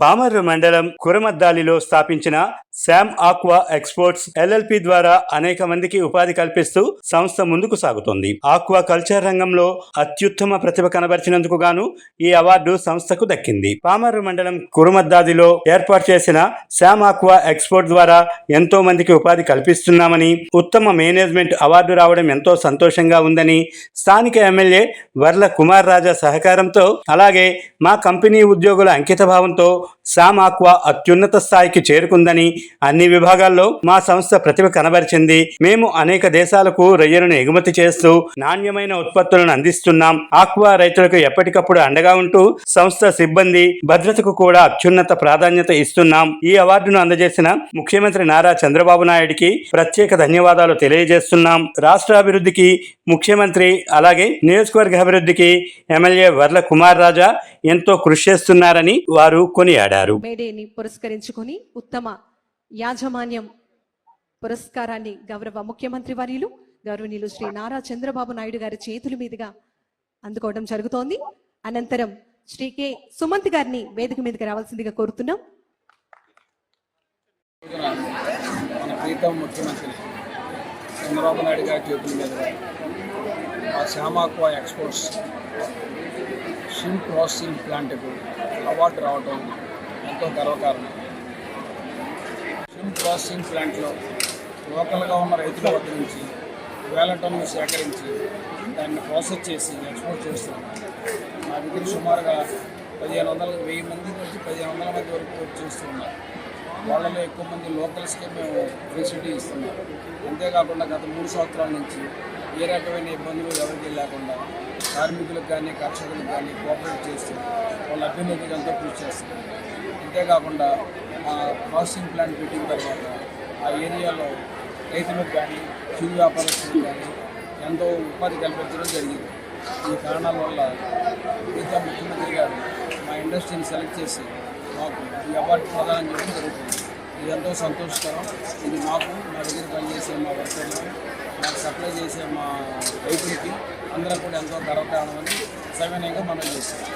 పామర్రు మండలం కురమద్దాలిలో స్థాపించిన Sam aqua exports LLP ద్వారా అనేక మందికి ఉపాధి కల్పిస్తూ సంస్థ ముందుకు సాగుతోంది. ఆక్వా కల్చర్ రంగంలో అత్యుత్తమ ప్రతిభ కనబరిచినందుకు గాను ఈ అవార్డు సంస్థకు దక్కింది. పామర్రు మండలం కురమద్దాదిలో ఏర్పాటు చేసిన శామ్ ఆక్వా ఎక్స్పోర్ట్ ద్వారా ఎంతో మందికి ఉపాధి కల్పిస్తున్నామని, ఉత్తమ మేనేజ్మెంట్ అవార్డు రావడం ఎంతో సంతోషంగా ఉందని, స్థానిక ఎమ్మెల్యే వర్ల కుమార్ రాజా సహకారంతో, అలాగే మా కంపెనీ ఉద్యోగుల అంకిత భావంతో శామ్ ఆక్వా అత్యున్నత స్థాయికి చేరుకుందని, అన్ని విభాగాల్లో మా సంస్థ ప్రతిభ కనబరిచింది. మేము అనేక దేశాలకు రొయ్యలను ఎగుమతి చేస్తూ నాణ్యమైన ఉత్పత్తులను అందిస్తున్నాం. ఆక్వా రైతులకు ఎప్పటికప్పుడు అండగా ఉంటూ సంస్థ సిబ్బంది భద్రతకు కూడా అత్యున్నత ప్రాధాన్యత ఇస్తున్నాం. ఈ అవార్డును అందజేసిన ముఖ్యమంత్రి నారా చంద్రబాబు నాయుడికి ప్రత్యేక ధన్యవాదాలు తెలియజేస్తున్నాం. రాష్ట్ర అభివృద్ధికి ముఖ్యమంత్రి, అలాగే నియోజకవర్గ అభివృద్ధికి ఎమ్మెల్యే వర్ల కుమార్ రాజా ఎంతో కృషి చేస్తున్నారని వారు కొనియాడారు. మేడేని పురస్కరించుకొని ఉత్తమ యాజమాన్యం పురస్కారాన్ని గౌరవ ముఖ్యమంత్రి వర్యులు గౌరవనీయులు శ్రీ నారా చంద్రబాబు నాయుడు గారి చేతుల మీదుగా అందుకోవడం జరుగుతోంది. అనంతరం శ్రీ కె సుమంత్ గారిని వేదిక మీదకి రావాల్సిందిగా కోరుతున్నాం. మన ప్రీతం ముఖ్యమంత్రి చంద్రబాబు నాయుడు గారి చేతుల మీదుగా మా Sam aqua exports shrimp processing ప్లాంట్కు అవార్డు రావడం ఎంతో గర్వకారణం. షింప్ ప్రాసెసింగ్ ప్లాంట్లో లోకల్గా ఉన్న రైతుల వద్ద నుంచి వేల టన్నులు సేకరించి దాన్ని ప్రాసెస్ చేసి ఎక్స్పోర్ట్ చేస్తున్నాం. మా దగ్గర సుమారుగా 1000 మంది నుంచి 1500 మంది వరకు వర్క్ చేస్తున్నారు. వాళ్ళలో ఎక్కువ మంది లోకల్స్కే మేము ఫెసిలిటీ ఇస్తున్నాం. అంతేకాకుండా గత 3 సంవత్సరాల నుంచి ఏ రకమైన ఇబ్బందులు ఎవరికి లేకుండా కార్మికులకు కానీ కర్షకులకు కానీ కోఆపరేట్ చేస్తూ వాళ్ళ అభ్యున్నతికి ఎంతో కృషి చేస్తున్నాం. అంతేకాకుండా ఆ ప్రాసెసింగ్ ప్లాంట్ పెట్టిన తర్వాత ఆ ఏరియాలో రైతులకు కానీ చిరు వ్యాపారస్తులకు కానీ ఎంతో ఉపాధి కల్పించడం జరిగింది. ఈ కారణాల వల్ల మిగతా ముఖ్యమంత్రి గారు మా ఇండస్ట్రీని సెలెక్ట్ చేసి మాకు ఈ అవార్డు ప్రదానం చేయడం జరుగుతుంది. ఇది ఎంతో సంతోషకరం. ఇది మాకు, మా దగ్గర పనిచేసే మా వర్కర్లు, మాకు సప్లై చేసే మా రైతులకి అందరూ కూడా ఎంతో గర్వకారణమని సవినయంగా మనం చేస్తాం.